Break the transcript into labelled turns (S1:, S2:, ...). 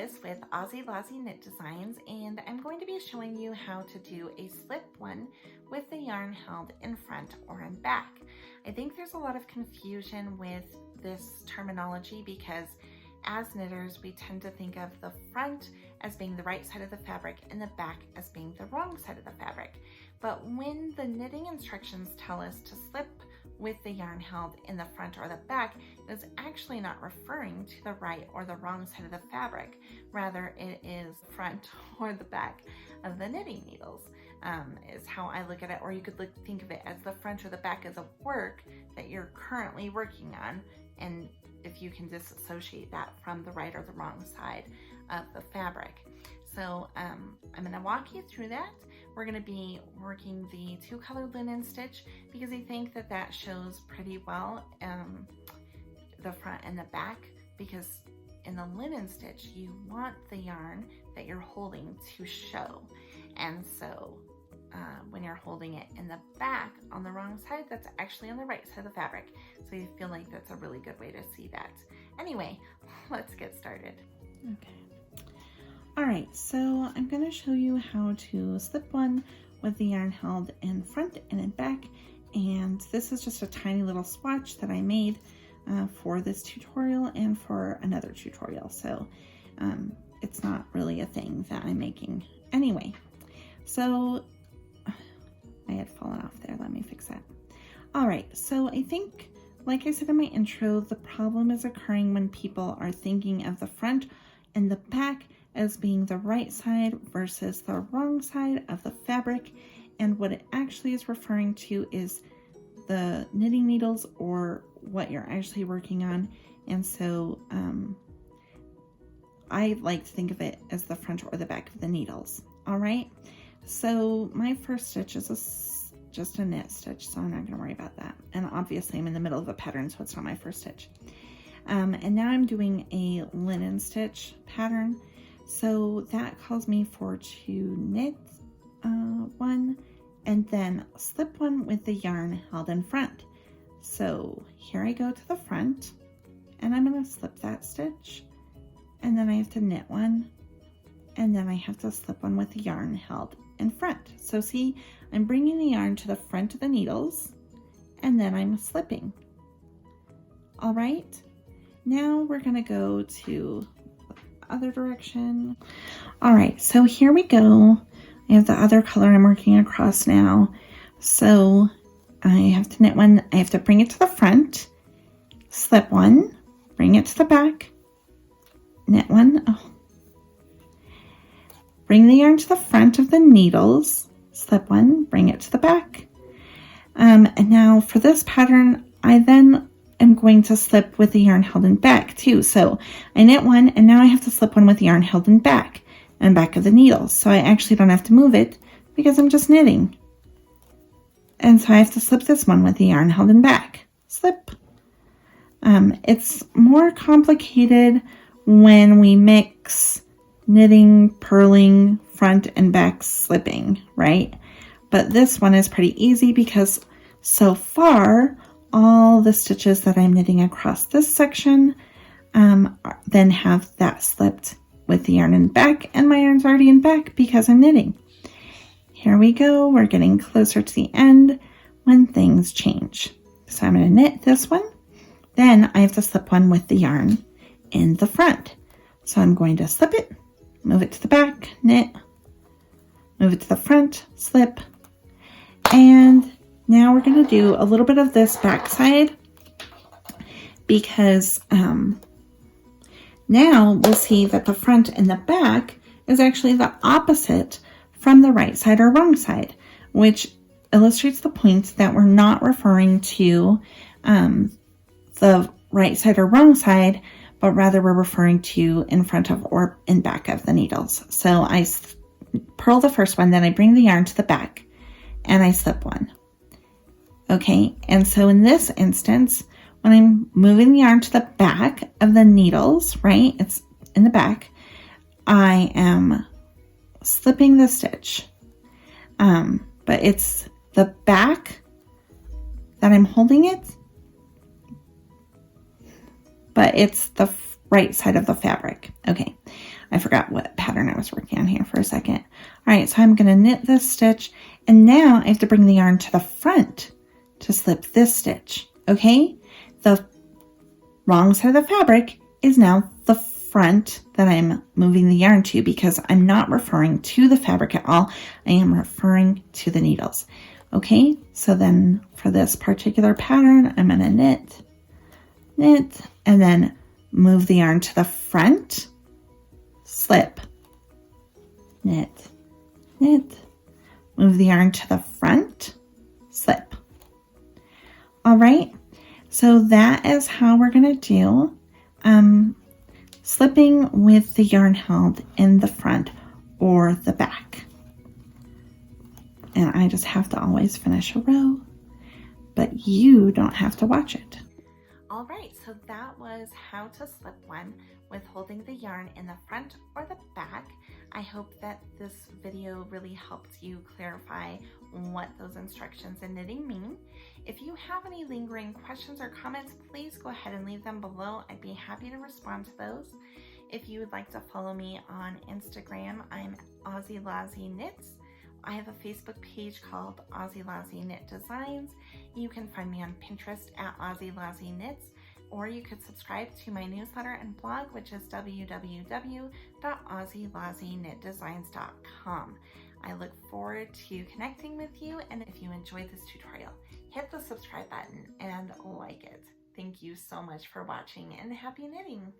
S1: Alice with Aussie Lozzie Knit Designs, and I'm going to be showing you how to do a slip one with the yarn held in front or in back. I think there's a lot of confusion with this terminology because as knitters we tend to think of the front as being the right side of the fabric and the back as being the wrong side of the fabric. But when the knitting instructions tell us to slip with the yarn held in the front or the back, it's actually not referring to the right or the wrong side of the fabric. Rather, it is front or the back of the knitting needles, is how I look at it. Or you could think of it as the front or the back of the work that you're currently working on, and if you can disassociate that from the right or the wrong side of the fabric. So I'm going to walk you through that. We're going to be working the 2-color linen stitch because I think that that shows pretty well the front and the back, because in the linen stitch you want the yarn that you're holding to show, and so when you're holding it in the back on the wrong side, that's actually on the right side of the fabric, so you feel like that's a really good way to see that. Anyway, let's get started. Okay. All right, so I'm going to show you how to slip one with the yarn held in front and in back, and this is just a tiny little swatch that I made for this tutorial and for another tutorial, so it's not really a thing that I'm making. Anyway, so I had fallen off there. Let me fix that. All right, so I think, like I said in my intro, the problem is occurring when people are thinking of the front and the back as being the right side versus the wrong side of the fabric, and what it actually is referring to is the knitting needles or what you're actually working on. And so I like to think of it as the front or the back of the needles. All right, so my first stitch is just a knit stitch, so I'm not going to worry about that, and obviously I'm in the middle of a pattern, so it's not my first stitch. And now I'm doing a linen stitch pattern. So that calls me for to knit one and then slip one with the yarn held in front. So here I go to the front and I'm going to slip that stitch, and then I have to knit one, and then I have to slip one with the yarn held in front. So see, I'm bringing the yarn to the front of the needles and then I'm slipping. All right, now we're going to go to other direction. All right, so here we go. I have the other color I'm working across now. So I have to knit one, I have to bring it to the front, slip one, bring it to the back, knit one, bring the yarn to the front of the needles, slip one, bring it to the back. And now for this pattern, I then I'm going to slip with the yarn held in back too. So I knit one and now I have to slip one with the yarn held in back and back of the needles. So I actually don't have to move it because I'm just knitting. And so I have to slip this one with the yarn held in back. Slip. It's more complicated when we mix knitting, purling, front and back slipping, right? But this one is pretty easy because so far all the stitches that I'm knitting across this section then have that slipped with the yarn in back, and my yarn's already in back because I'm knitting. Here we go. We're getting closer to the end when things change. So I'm going to knit this one. Then I have to slip one with the yarn in the front. So I'm going to slip it, move it to the back, knit, move it to the front, slip, and now we're going to do a little bit of this back side because now we'll see that the front and the back is actually the opposite from the right side or wrong side, which illustrates the point that we're not referring to the right side or wrong side, but rather we're referring to in front of or in back of the needles. So I purl the first one, then I bring the yarn to the back and I slip one. Okay, and so in this instance, when I'm moving the yarn to the back of the needles, right, it's in the back, I am slipping the stitch. But it's the back that I'm holding it, but it's the right side of the fabric. Okay, I forgot what pattern I was working on here for a second. All right, so I'm going to knit this stitch, and now I have to bring the yarn to the front to slip this stitch, okay? The wrong side of the fabric is now the front that I'm moving the yarn to, because I'm not referring to the fabric at all. I am referring to the needles. Okay, so then for this particular pattern, I'm going to knit, and then move the yarn to the front, slip, knit, move the yarn to the front, slip. All right, so that is how we're going to do slipping with the yarn held in the front or the back. And I just have to always finish a row, but you don't have to watch it. All right, so that was how to slip one with holding the yarn in the front or the back. I hope that this video really helped you clarify what those instructions in knitting mean. If you have any lingering questions or comments, please go ahead and leave them below. I'd be happy to respond to those. If you would like to follow me on Instagram, I'm Aussie Lazzy Knits. I have a Facebook page called Aussie Lazzy Knit Designs. You can find me on Pinterest at Aussie Lazzy Knits, or you could subscribe to my newsletter and blog, which is www.aussielazzyKnitDesigns.com. I look forward to connecting with you, and if you enjoyed this tutorial, hit the subscribe button and like it. Thank you so much for watching, and happy knitting!